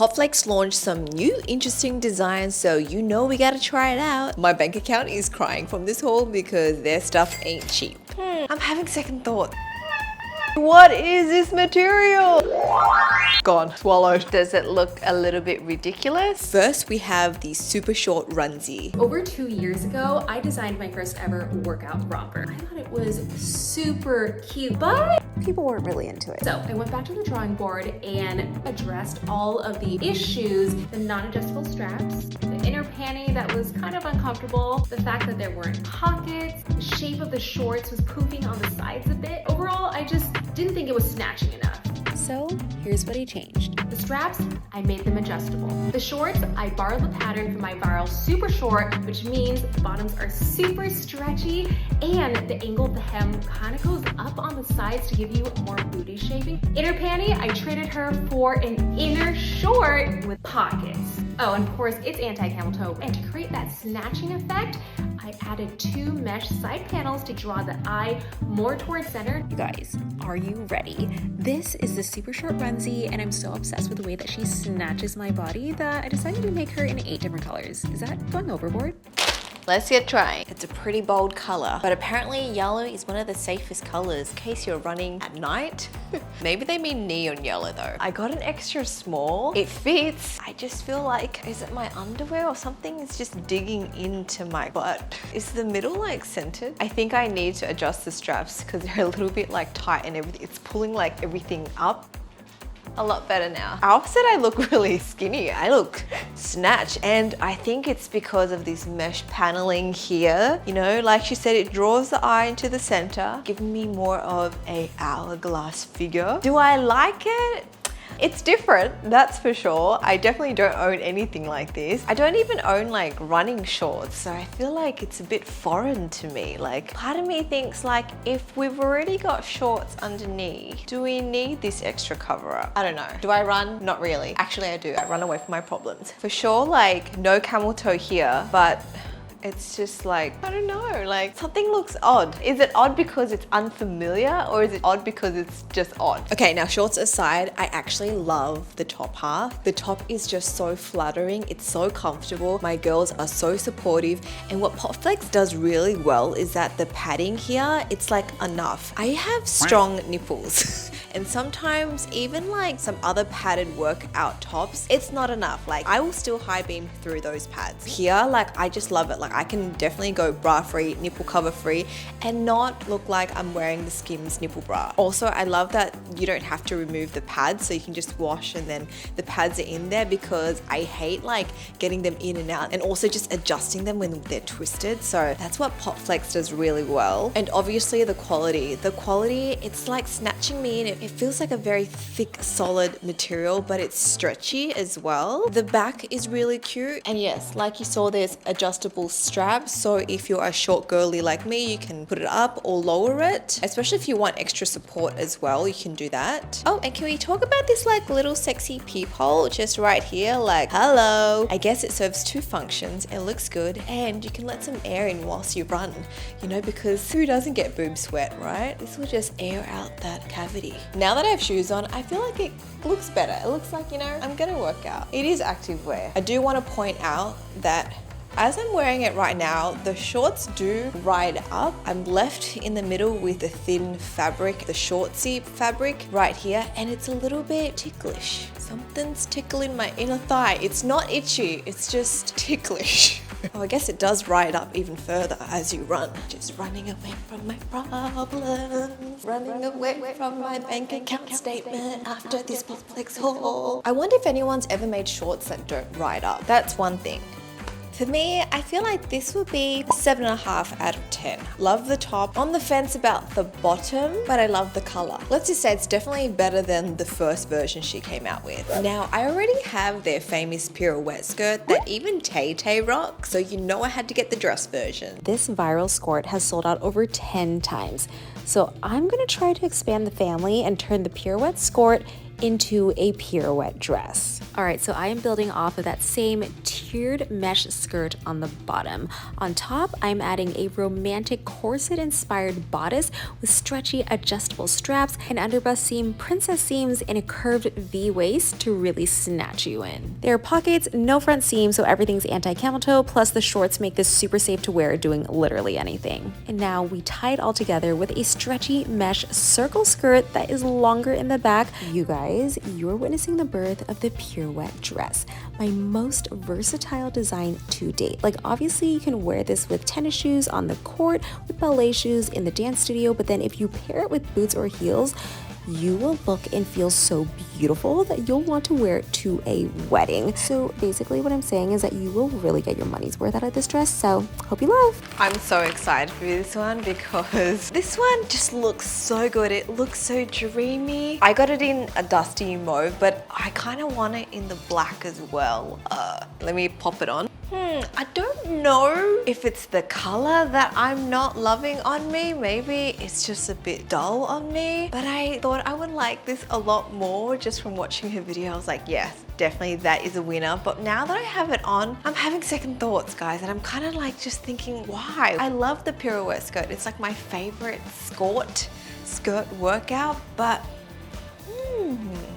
Popflex launched some new interesting designs, so you know we gotta try it out. My bank account is crying from this haul because their stuff ain't cheap. I'm having second thoughts. What is this material? Gone, swallowed. Does it look a little bit ridiculous? First, we have the super short onesie. Over 2 years ago, I designed my first ever workout romper. I thought it was super cute, but People weren't really into it. so I went back to the drawing board and addressed all of the issues: the non-adjustable straps, the inner panty that was kind of uncomfortable, the fact that there weren't pockets, the shape of the shorts was poofing on the sides a bit. Overall, I just didn't think it was snatching enough. So here's what I changed. The straps, I made them adjustable. The shorts, I borrowed the pattern from my viral super short, which means the bottoms are super stretchy and the angle of the hem kind of goes up on the sides to give you more booty shaping. Inner panty, I traded her for an inner short with pockets. Oh, and of course it's anti-camel toe. And to create that snatching effect, I added 2 mesh side panels to draw the eye more towards center. You guys, are you ready? This is the super short onesie, and I'm so obsessed with the way that she snatches my body that I decided to make her in 8 different colors. Is that going overboard? Let's get trying. It's a pretty bold color, but apparently yellow is one of the safest colors in case you're running at night. Maybe they mean neon yellow though. I got an extra small. It fits. I just feel like, is it my underwear or something? It's just digging into my butt. Is the middle like centered? I think I need to adjust the straps because they're a little bit like tight and everything. It's pulling like everything up. A lot better now. Alf said I look really skinny. I look snatched, and I think it's because of this mesh paneling here. You know, like she said, it draws the eye into the center, giving me more of a hourglass figure. Do I like it? It's different, that's for sure. I definitely don't own anything like this. I don't even own like running shorts, so I feel like it's a bit foreign to me. Like, part of me thinks like, if we've already got shorts underneath, do we need this extra cover up? I don't know. Do I run? Not really. Actually, I do. I run away from my problems. For sure, like no camel toe here, but it's just like, I don't know, like something looks odd. Is it odd because it's unfamiliar, or is it odd because it's just odd? Okay, now shorts aside, I actually love the top half. The top is just so flattering. It's so comfortable. My girls are so supportive. And what Popflex does really well is that the padding here, it's like enough. I have strong nipples. And sometimes even like some other padded workout tops, it's not enough. Like I will still high beam through those pads. Here, like I just love it. Like I can definitely go bra free, nipple cover free, and not look like I'm wearing the Skims nipple bra. Also, I love that you don't have to remove the pads, so you can just wash and then the pads are in there, because I hate like getting them in and out and also just adjusting them when they're twisted. So that's what Popflex does really well. And obviously the quality, it's like snatching me in. It feels like a very thick, solid material, but it's stretchy as well. The back is really cute. And yes, like you saw, there's adjustable straps. So if you're a short girly like me, you can put it up or lower it. Especially if you want extra support as well, you can do that. Oh, and can we talk about this like little sexy peephole just right here? Like, hello. I guess it serves 2 functions. It looks good, and you can let some air in whilst you run, you know, because who doesn't get boob sweat, right? This will just air out that cavity. Now that I have shoes on, I feel like it looks better. It looks like, you know, I'm gonna work out. It is activewear. I do want to point out that as I'm wearing it right now, the shorts do ride up. I'm left in the middle with the thin fabric, the shortsy fabric right here, and it's a little bit ticklish. Something's tickling my inner thigh. It's not itchy, it's just ticklish. Oh, I guess it does ride up even further as you run. Just running away from my problems, running away from my bank account statement after this Popflex haul. I wonder if anyone's ever made shorts that don't ride up. That's one thing. For me, I feel like this would be 7.5 out of 10. Love the top. On the fence about the bottom, but I love the color. Let's just say it's definitely better than the first version she came out with. Now, I already have their famous pirouette skirt that even Tay-Tay rocks, so you know I had to get the dress version. This viral skirt has sold out over 10 times. So I'm gonna try to expand the family and turn the pirouette skirt into a pirouette dress. All right, so I am building off of that same tiered mesh skirt on the bottom. On top, I'm adding a romantic corset-inspired bodice with stretchy adjustable straps, an underbust seam, princess seams, and a curved V waist to really snatch you in. There are pockets, no front seam, so everything's anti-camel toe, plus the shorts make this super safe to wear doing literally anything. And now we tie it all together with a stretchy mesh circle skirt that is longer in the back. You guys, you're witnessing the birth of the pirouette dress, my most versatile design to date. Like, obviously you can wear this with tennis shoes on the court, with ballet shoes in the dance studio, but then if you pair it with boots or heels, you will look and feel so beautiful that you'll want to wear it to a wedding. So basically what I'm saying is that you will really get your money's worth out of this dress, so hope you love. I'm so excited for this one because this one just looks so good. It looks so dreamy. I got it in a dusty mauve, but I kind of want it in the black as well. Let me pop it on. I don't know if it's the color that I'm not loving on me. Maybe it's just a bit dull on me, but I thought I would like this a lot more just from watching her video. I was like, yes, definitely that is a winner. But now that I have it on, I'm having second thoughts, guys, and I'm kind of like just thinking, why? I love the pirouette skirt. It's like my favorite skirt workout, but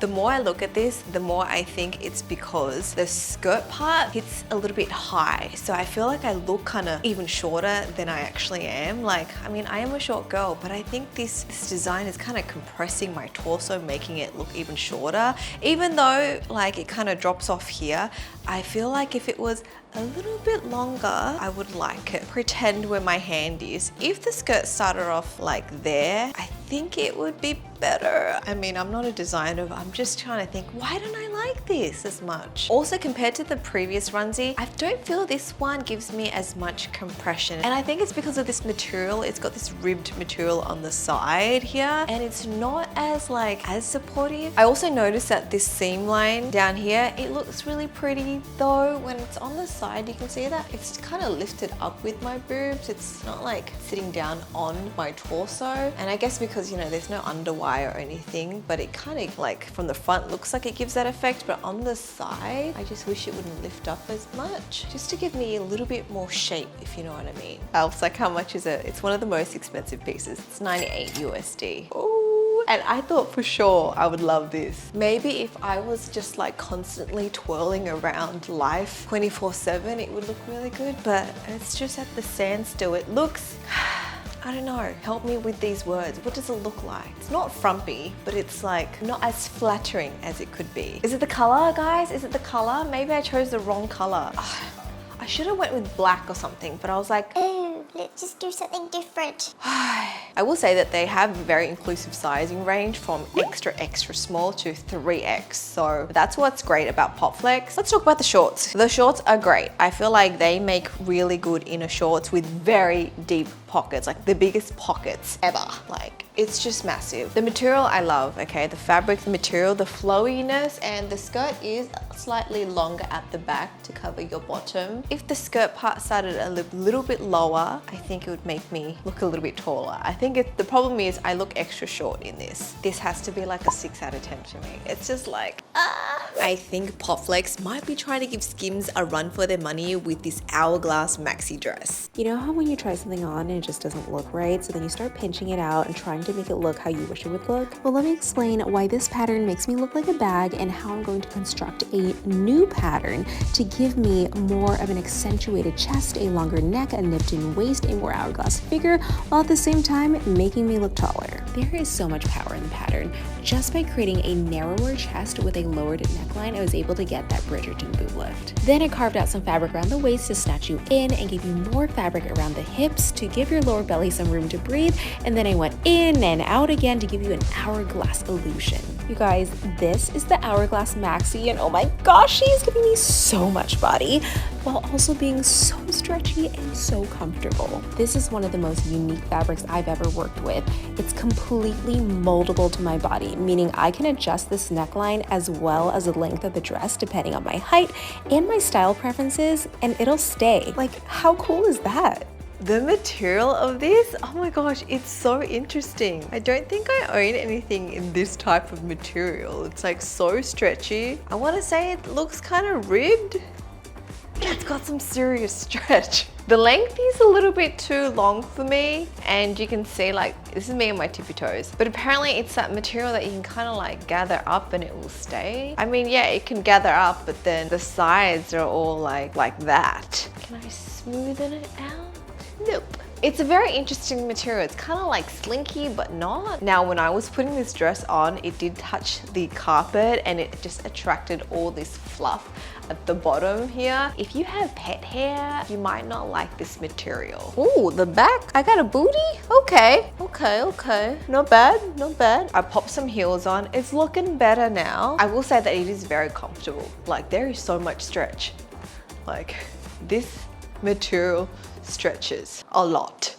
the more I look at this, the more I think it's because the skirt part hits a little bit high. So I feel like I look kind of even shorter than I actually am. Like, I mean, I am a short girl, but I think this design is kind of compressing my torso, making it look even shorter. Even though like it kind of drops off here, I feel like if it was a little bit longer, I would like it. Pretend where my hand is. If the skirt started off like there, I think it would be better. I mean, I'm not a designer, but I'm just trying to think, why don't I like this as much? Also, compared to the previous onesie, I don't feel this one gives me as much compression. And I think it's because of this material. It's got this ribbed material on the side here, and it's not as supportive. I also noticed that this seam line down here, it looks really pretty though. When it's on the side, you can see that it's kind of lifted up with my boobs. It's not like sitting down on my torso. And I guess because, you know, there's no underwire or anything, but it kind of like from the front looks like it gives that effect, but on the side, I just wish it wouldn't lift up as much, just to give me a little bit more shape, if you know what I mean. I was like, how much is it? It's one of the most expensive pieces. It's 98 USD. Ooh, and I thought for sure I would love this. Maybe if I was just like constantly twirling around life 24/7, it would look really good, but it's just at the standstill. It looks, I don't know, help me with these words. What does it look like? It's not frumpy, but it's like not as flattering as it could be. Is it the color, guys? Is it the color? Maybe I chose the wrong color. I should have went with black or something, but I was like, oh, let's just do something different. I will say that they have a very inclusive sizing range from extra small to 3X. So that's what's great about Popflex. Let's talk about the shorts. The shorts are great. I feel like they make really good inner shorts with very deep pockets, like the biggest pockets ever. Like, it's just massive. The material I love, okay? The fabric, the material, the flowiness, and the skirt is slightly longer at the back to cover your bottom. If the skirt part started a little bit lower, I think it would make me look a little bit taller. I think the problem is I look extra short in this. This has to be like a 6 out of 10 for me. It's just like, I think Popflex might be trying to give Skims a run for their money with this hourglass maxi dress. You know how when you try something on and it just doesn't look right, so then you start pinching it out and trying to make it look how you wish it would look? Well, let me explain why this pattern makes me look like a bag and how I'm going to construct a new pattern to give me more of an accentuated chest, a longer neck, a nipped-in waist, a more hourglass figure, while at the same time making me look taller. There is so much power in the pattern. Just by creating a narrower chest with a lowered neckline, I was able to get that Bridgerton boob lift. Then I carved out some fabric around the waist to snatch you in and gave you more fabric around the hips to give your lower belly some room to breathe, and then I went in and out again to give you an hourglass illusion. You guys, this is the hourglass maxi, and oh my gosh, she's giving me so much body while also being so stretchy and so comfortable. This is one of the most unique fabrics I've ever worked with. It's completely moldable to my body, meaning I can adjust this neckline as well as the length of the dress depending on my height and my style preferences, and it'll stay. Like, how cool is that? The material of this, oh my gosh, it's so interesting. I don't think I own anything in this type of material. It's like so stretchy. I want to say it looks kind of ribbed. Yeah, it's got some serious stretch. The length is a little bit too long for me, and you can see like, this is me on my tippy toes, but apparently it's that material that you can kind of like gather up and it will stay. I mean, yeah, it can gather up, but then the sides are all like that. Can I smoothen it out? Nope. It's a very interesting material. It's kind of like slinky, but not. Now, when I was putting this dress on, it did touch the carpet and it just attracted all this fluff at the bottom here. If you have pet hair, you might not like this material. Ooh, the back, I got a booty? Okay. Not bad, not bad. I popped some heels on. It's looking better now. I will say that it is very comfortable. Like, there is so much stretch. Like, this material stretches a lot.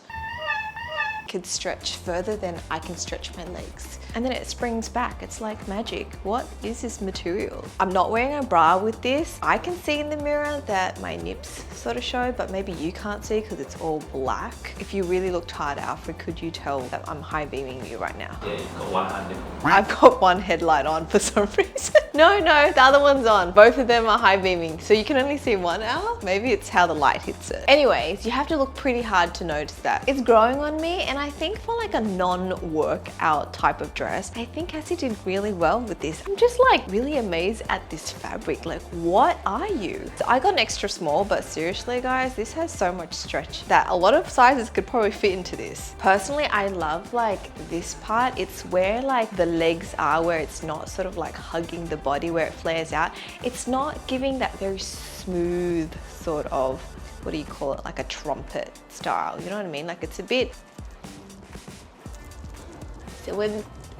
It can stretch further than I can stretch my legs. And then it springs back. It's like magic. What is this material? I'm not wearing a bra with this. I can see in the mirror that my nips sort of show, but maybe you can't see because it's all black. If you really looked hard, Alfred, could you tell that I'm high beaming you right now? Yeah, you've got one hand. I've got one headlight on for some reason. No, the other one's on. Both of them are high beaming, so you can only see one hour. Maybe it's how the light hits it. Anyways, you have to look pretty hard to notice that. It's growing on me, and I think for like a non-workout type of dress, I think Cassie did really well with this. I'm just like really amazed at this fabric. Like, what are you? So I got an extra small, but seriously guys, this has so much stretch that a lot of sizes could probably fit into this. Personally, I love like this part. It's where like the legs are, where it's not sort of like hugging the body, where it flares out. It's not giving that very smooth sort of, what do you call it? Like a trumpet style, you know what I mean? Like it's a bit, so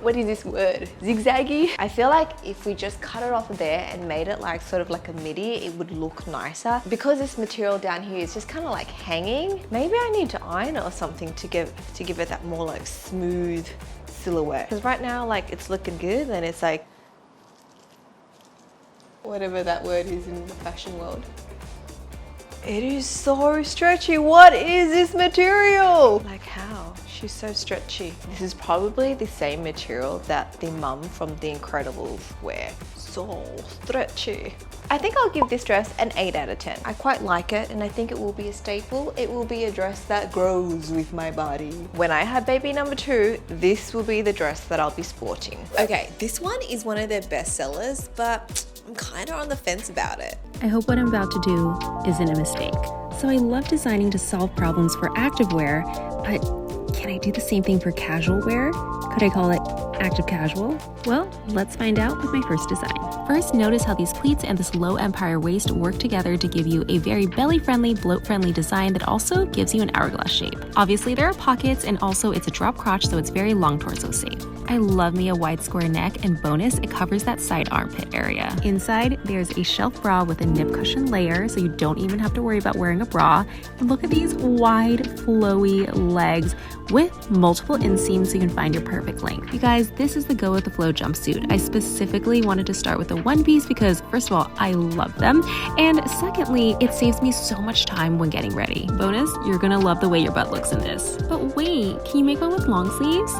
what is this word? Zigzaggy? I feel like if we just cut it off there and made it like sort of like a midi, it would look nicer. Because this material down here is just kind of like hanging, maybe I need to iron it or something to give it that more like smooth silhouette. Because right now, like it's looking good, and it's like, whatever that word is in the fashion world. It is so stretchy. What is this material? Like how? She's so stretchy. This is probably the same material that the mum from The Incredibles wear. So stretchy. I think I'll give this dress an 8 out of 10. I quite like it, and I think it will be a staple. It will be a dress that grows with my body. When I have baby number 2, this will be the dress that I'll be sporting. Okay, this one is one of their best sellers, but I'm kind of on the fence about it. I hope what I'm about to do isn't a mistake. So I love designing to solve problems for activewear, but can I do the same thing for casual wear? Could I call it active casual? Well, let's find out with my first design. First, notice how these pleats and this low empire waist work together to give you a very belly-friendly, bloat-friendly design that also gives you an hourglass shape. Obviously, there are pockets, and also it's a drop crotch, so it's very long torso safe. I love me a wide square neck, and bonus, it covers that side armpit area. Inside, there's a shelf bra with a nip cushion layer, so you don't even have to worry about wearing a bra. And look at these wide, flowy legs with multiple inseams so you can find your perfect length. You guys, this is the Go With The Flow jumpsuit. I specifically wanted to start with the one piece because, first of all, I love them, and secondly, it saves me so much time when getting ready. Bonus, you're gonna love the way your butt looks in this. But wait, can you make one with long sleeves?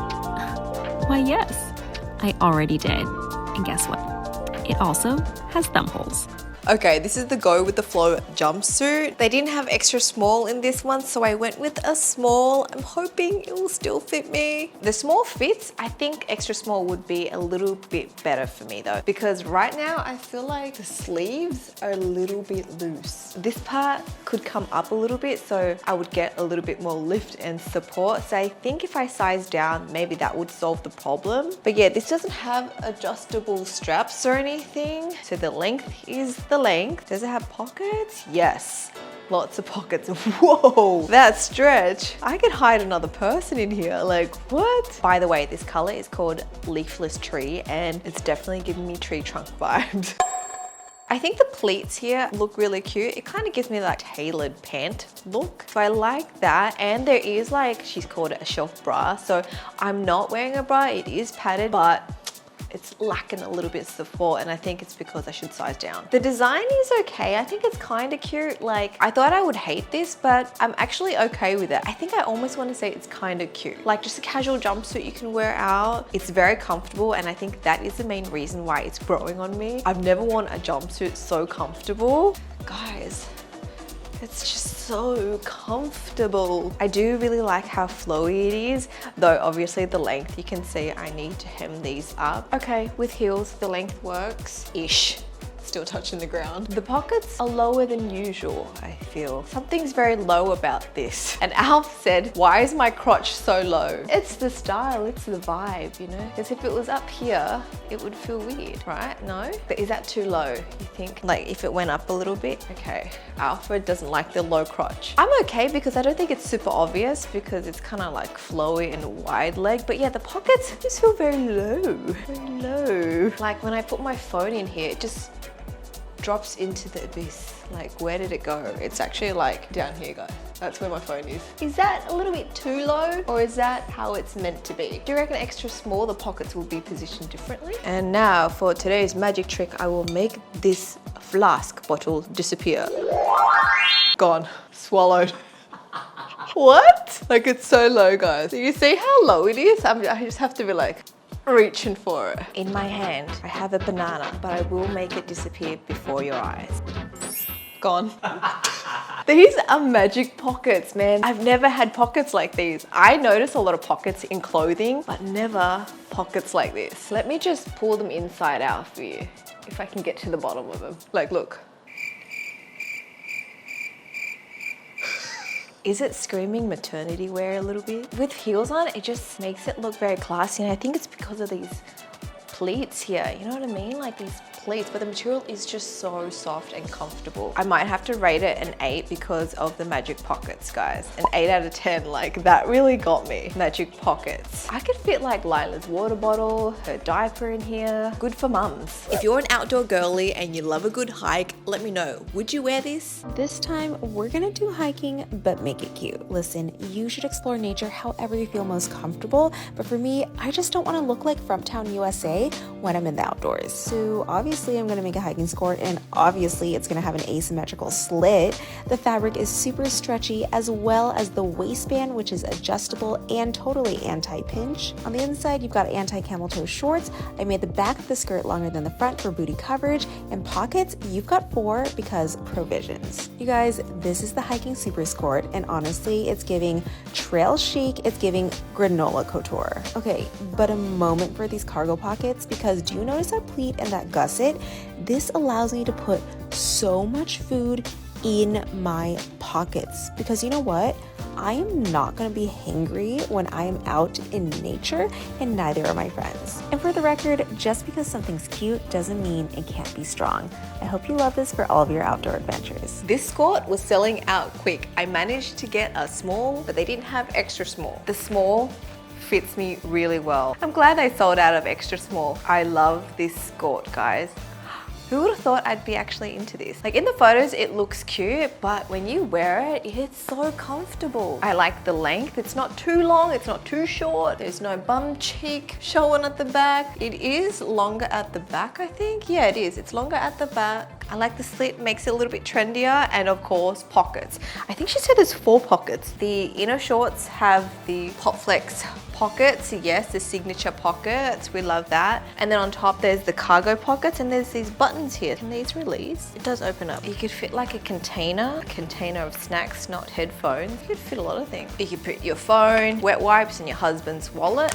Why, yes, I already did. And guess what? It also has thumb holes. Okay, this is the Go With The Flow jumpsuit. They didn't have extra small in this one, so I went with a small. I'm hoping it will still fit me. The small fits. I think extra small would be a little bit better for me though, because right now I feel like the sleeves are a little bit loose. This part could come up a little bit, so I would get a little bit more lift and support. So I think if I size down, maybe that would solve the problem. But yeah, this doesn't have adjustable straps or anything. So the length is the length. Does it have pockets? Yes. Lots of pockets. Whoa, that stretch. I could hide another person in here. Like, what? By the way, this color is called Leafless Tree, and it's definitely giving me tree trunk vibes. I think the pleats here look really cute. It kind of gives me like tailored pant look. So I like that. And there is like, she's called it a shelf bra. So I'm not wearing a bra. It is padded, but it's lacking a little bit of support, and I think it's because I should size down. The design is okay. I think it's kind of cute. Like, I thought I would hate this, but I'm actually okay with it. I think I almost want to say it's kind of cute. Like just a casual jumpsuit you can wear out. It's very comfortable, and I think that is the main reason why it's growing on me. I've never worn a jumpsuit so comfortable. Guys, it's just so comfortable. I do really like how flowy it is, though obviously the length, you can see I need to hem these up. Okay, with heels, the length works-ish. Still touching the ground. The pockets are lower than usual, I feel. Something's very low about this. And Alf said, why is my crotch so low? It's the style, it's the vibe, you know? Because if it was up here, it would feel weird, right? No? But is that too low, you think? Like if it went up a little bit? Okay, Alfred doesn't like the low crotch. I'm okay because I don't think it's super obvious because it's kind of like flowy and wide leg. But yeah, the pockets just feel very low, very low. Like when I put my phone in here, it just drops into the abyss. Like, where did it go? It's actually like down here, guys. That's where my phone is. Is that a little bit too low, or is that how it's meant to be? Do you reckon extra small, the pockets will be positioned differently? And now for today's magic trick, I will make this flask bottle disappear. Gone. Swallowed. What? Like, it's so low, guys. Do you see how low it is? I just have to be like, reaching for it. In my hand, I have a banana, but I will make it disappear before your eyes. Gone. These are magic pockets, man. I've never had pockets like these. I notice a lot of pockets in clothing, but never pockets like this. Let me just pull them inside out for you, if I can get to the bottom of them. Like, look. Is it screaming maternity wear a little bit? With heels on, it just makes it look very classy, and I think it's because of these pleats here, you know what I mean? Like these pleats, but the material is just so soft and comfortable. I might have to rate it an 8 because of the magic pockets, guys. An 8 out of 10, like that really got me. Magic pockets. I could fit like Lila's water bottle, her diaper in here. Good for mums. If you're an outdoor girly and you love a good hike, let me know. Would you wear this? This time, we're gonna do hiking, but make it cute. Listen, you should explore nature however you feel most comfortable, but for me, I just don't wanna look like Frumptown, USA when I'm in the outdoors. So obviously I'm gonna make a hiking skirt, and obviously it's gonna have an asymmetrical slit. The fabric is super stretchy, as well as the waistband, which is adjustable and totally anti-pinch. On the inside, you've got anti-camel toe shorts. I made the back of the skirt longer than the front for booty coverage, and pockets, you've got 4 because provisions. You guys, this is the hiking super skirt, and honestly, it's giving trail chic, it's giving granola couture. Okay, but a moment for these cargo pockets, because do you notice that pleat and that gusset? This allows me to put so much food in my pockets, because you know what? I am not going to be hangry when I am out in nature, and neither are my friends. And for the record, just because something's cute doesn't mean it can't be strong. I hope you love this for all of your outdoor adventures. This skirt was selling out quick. I managed to get a small, but they didn't have extra small. The small fits me really well. I'm glad they sold out of extra small. I love this skirt, guys. Who would have thought I'd be actually into this? Like in the photos, it looks cute, but when you wear it, it's so comfortable. I like the length. It's not too long, it's not too short. There's no bum cheek showing at the back. It is longer at the back, I think. Yeah, it is. It's longer at the back. I like the slit, makes it a little bit trendier, and of course, pockets. I think she said there's 4 pockets. The inner shorts have the Popflex pockets, yes, the signature pockets, we love that. And then on top there's the cargo pockets, and there's these buttons here. Can these release? It does open up. You could fit like a container of snacks, not headphones. You could fit a lot of things. You could put your phone, wet wipes, and your husband's wallet.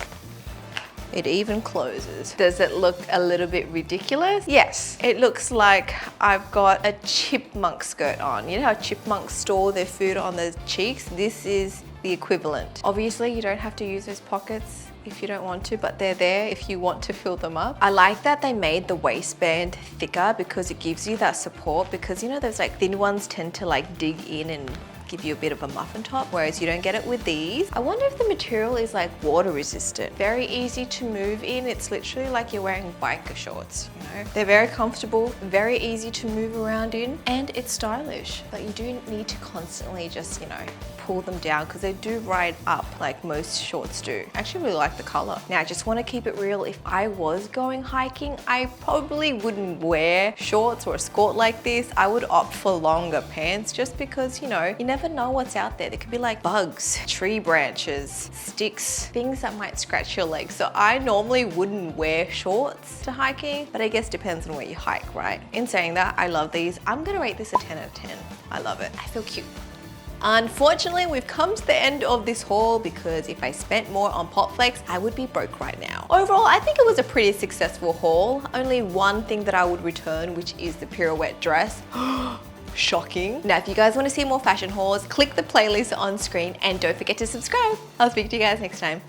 It even closes. Does it look a little bit ridiculous? Yes. It looks like I've got a chipmunk skirt on. You know how chipmunks store their food on their cheeks? This is the equivalent. Obviously, you don't have to use those pockets if you don't want to, but they're there if you want to fill them up. I like that they made the waistband thicker because it gives you that support, because you know those like thin ones tend to like dig in and give you a bit of a muffin top, whereas you don't get it with these. I wonder if the material is like water resistant. Very easy to move in. It's literally like you're wearing biker shorts, you know? They're very comfortable, very easy to move around in, and it's stylish. But you do need to constantly just, you know, pull them down because they do ride up like most shorts do. I actually really like the color. Now I just want to keep it real. If I was going hiking, I probably wouldn't wear shorts or a skirt like this. I would opt for longer pants just because, you know, you never know what's out there. There could be like bugs, tree branches, sticks, things that might scratch your legs. So I normally wouldn't wear shorts to hiking, but I guess depends on where you hike, right? In saying that, I love these. I'm gonna rate this a 10 out of 10. I love it. I feel cute. Unfortunately, we've come to the end of this haul because if I spent more on Popflex, I would be broke right now. Overall, I think it was a pretty successful haul. Only one thing that I would return, which is the pirouette dress. Shocking. Now, if you guys want to see more fashion hauls, click the playlist on screen and don't forget to subscribe. I'll speak to you guys next time.